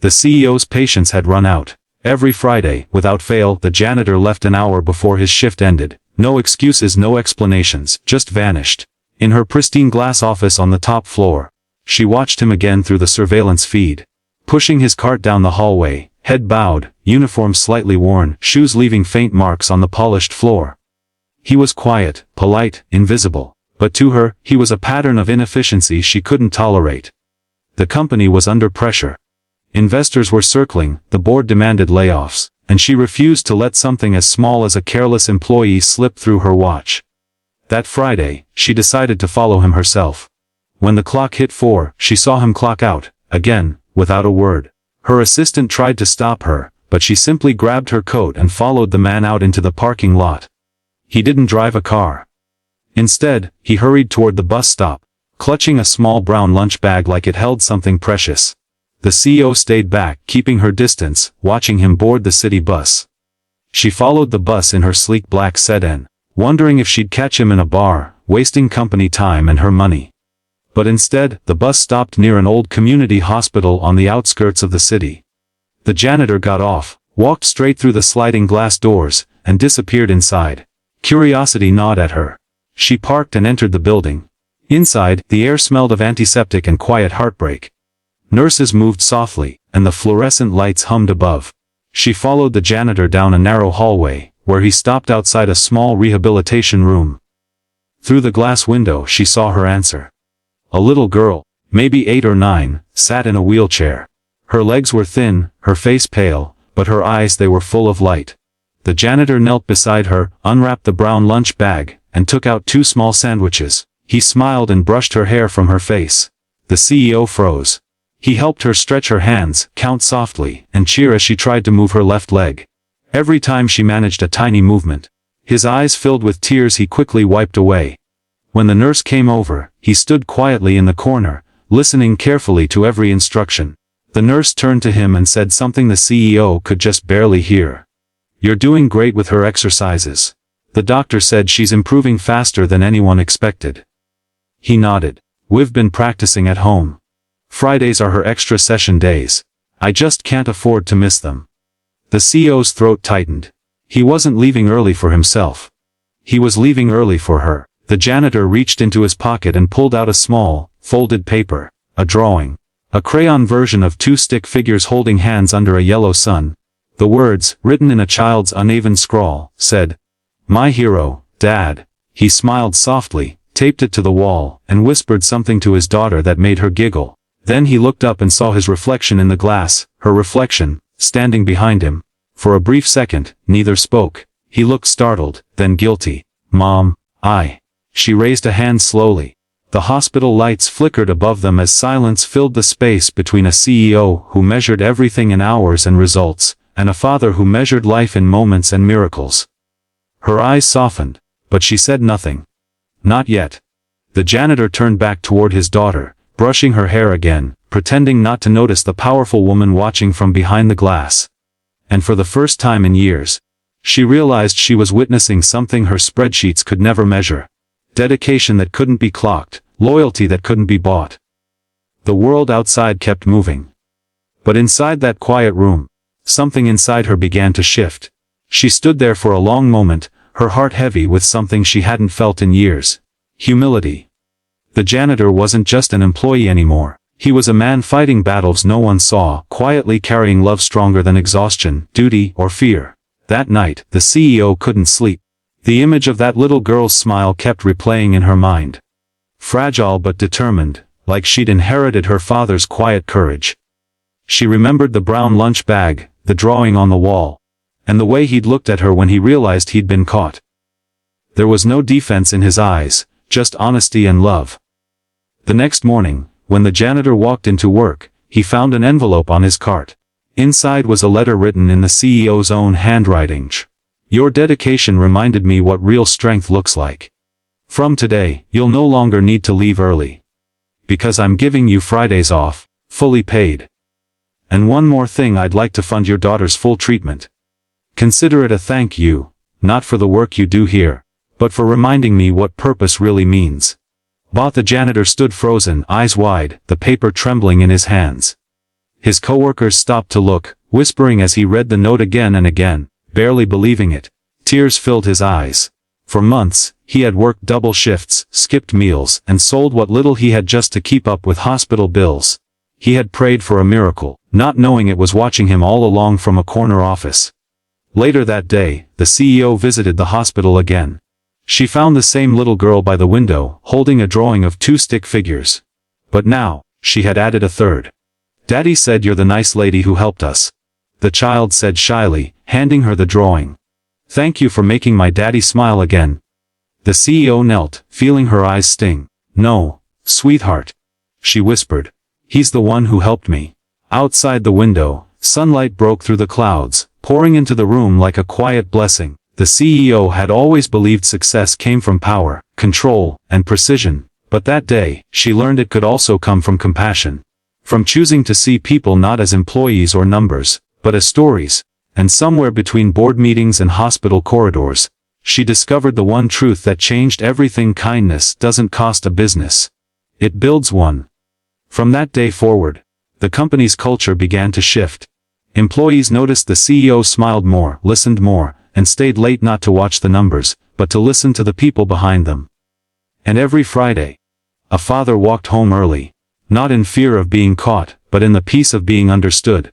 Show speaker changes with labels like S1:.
S1: The CEO's patience had run out. Every Friday, without fail, the janitor left an hour before his shift ended. No excuses, no explanations, just vanished. In her pristine glass office on the top floor, she watched him again through the surveillance feed. Pushing his cart down the hallway, head bowed, uniform slightly worn, shoes leaving faint marks on the polished floor. He was quiet, polite, invisible, but to her, he was a pattern of inefficiency she couldn't tolerate. The company was under pressure. Investors were circling, the board demanded layoffs, and she refused to let something as small as a careless employee slip through her watch. That Friday, she decided to follow him herself. When the clock hit 4, she saw him clock out, again, without a word. Her assistant tried to stop her, but she simply grabbed her coat and followed the man out into the parking lot. He didn't drive a car. Instead, he hurried toward the bus stop, clutching a small brown lunch bag like it held something precious. The CEO stayed back, keeping her distance, watching him board the city bus. She followed the bus in her sleek black sedan, wondering if she'd catch him in a bar, wasting company time and her money. But instead, the bus stopped near an old community hospital on the outskirts of the city. The janitor got off, walked straight through the sliding glass doors, and disappeared inside. Curiosity gnawed at her. She parked and entered the building. Inside, the air smelled of antiseptic and quiet heartbreak. Nurses moved softly, and the fluorescent lights hummed above. She followed the janitor down a narrow hallway, where he stopped outside a small rehabilitation room. Through the glass window she saw her answer. A little girl, maybe 8 or 9, sat in a wheelchair. Her legs were thin, her face pale, but her eyes, they were full of light. The janitor knelt beside her, unwrapped the brown lunch bag, and took out 2 small sandwiches. He smiled and brushed her hair from her face. The CEO froze. He helped her stretch her hands, count softly, and cheer as she tried to move her left leg. Every time she managed a tiny movement, his eyes filled with tears he quickly wiped away. When the nurse came over, he stood quietly in the corner, listening carefully to every instruction. The nurse turned to him and said something the CEO could just barely hear. "You're doing great with her exercises. The doctor said she's improving faster than anyone expected." He nodded. "We've been practicing at home. Fridays are her extra session days. I just can't afford to miss them." The CEO's throat tightened. He wasn't leaving early for himself. He was leaving early for her. The janitor reached into his pocket and pulled out a small, folded paper, a drawing. A crayon version of 2 stick figures holding hands under a yellow sun. The words, written in a child's uneven scrawl, said, "My hero, Dad." He smiled softly, taped it to the wall, and whispered something to his daughter that made her giggle. Then he looked up and saw his reflection in the glass, her reflection, standing behind him. For a brief second, neither spoke. He looked startled, then guilty. "Mom, She raised a hand slowly. The hospital lights flickered above them as silence filled the space between a CEO who measured everything in hours and results, and a father who measured life in moments and miracles. Her eyes softened, but she said nothing. Not yet. The janitor turned back toward his daughter, brushing her hair again, pretending not to notice the powerful woman watching from behind the glass. And for the first time in years, she realized she was witnessing something her spreadsheets could never measure. Dedication that couldn't be clocked, loyalty that couldn't be bought. The world outside kept moving. But inside that quiet room, something inside her began to shift. She stood there for a long moment, her heart heavy with something she hadn't felt in years. Humility. The janitor wasn't just an employee anymore. He was a man fighting battles no one saw, quietly carrying love stronger than exhaustion, duty, or fear. That night, the CEO couldn't sleep. The image of that little girl's smile kept replaying in her mind. Fragile but determined, like she'd inherited her father's quiet courage. She remembered the brown lunch bag, the drawing on the wall, and the way he'd looked at her when he realized he'd been caught. There was no defense in his eyes, just honesty and love. The next morning, when the janitor walked into work, he found an envelope on his cart. Inside was a letter written in the CEO's own handwriting. "Your dedication reminded me what real strength looks like. From today, you'll no longer need to leave early. Because I'm giving you Fridays off, fully paid. And one more thing, I'd like to fund your daughter's full treatment. Consider it a thank you, not for the work you do here, but for reminding me what purpose really means." The janitor stood frozen, eyes wide, the paper trembling in his hands. His coworkers stopped to look, whispering as he read the note again and again, barely believing it. Tears filled his eyes. For months, he had worked double shifts, skipped meals, and sold what little he had just to keep up with hospital bills. He had prayed for a miracle, not knowing it was watching him all along from a corner office. Later that day, the CEO visited the hospital again. She found the same little girl by the window, holding a drawing of 2 stick figures. But now, she had added a third. "Daddy said you're the nice lady who helped us," the child said shyly, handing her the drawing. "Thank you for making my daddy smile again." The CEO knelt, feeling her eyes sting. "No, sweetheart," she whispered. "He's the one who helped me." Outside the window, sunlight broke through the clouds, pouring into the room like a quiet blessing. The CEO had always believed success came from power, control, and precision, but that day, she learned it could also come from compassion. From choosing to see people not as employees or numbers, but as stories. And somewhere between board meetings and hospital corridors, she discovered the one truth that changed everything: kindness doesn't cost a business. It builds one. From that day forward, the company's culture began to shift. Employees noticed the CEO smiled more, listened more, and stayed late not to watch the numbers, but to listen to the people behind them. And every Friday, a father walked home early, not in fear of being caught, but in the peace of being understood.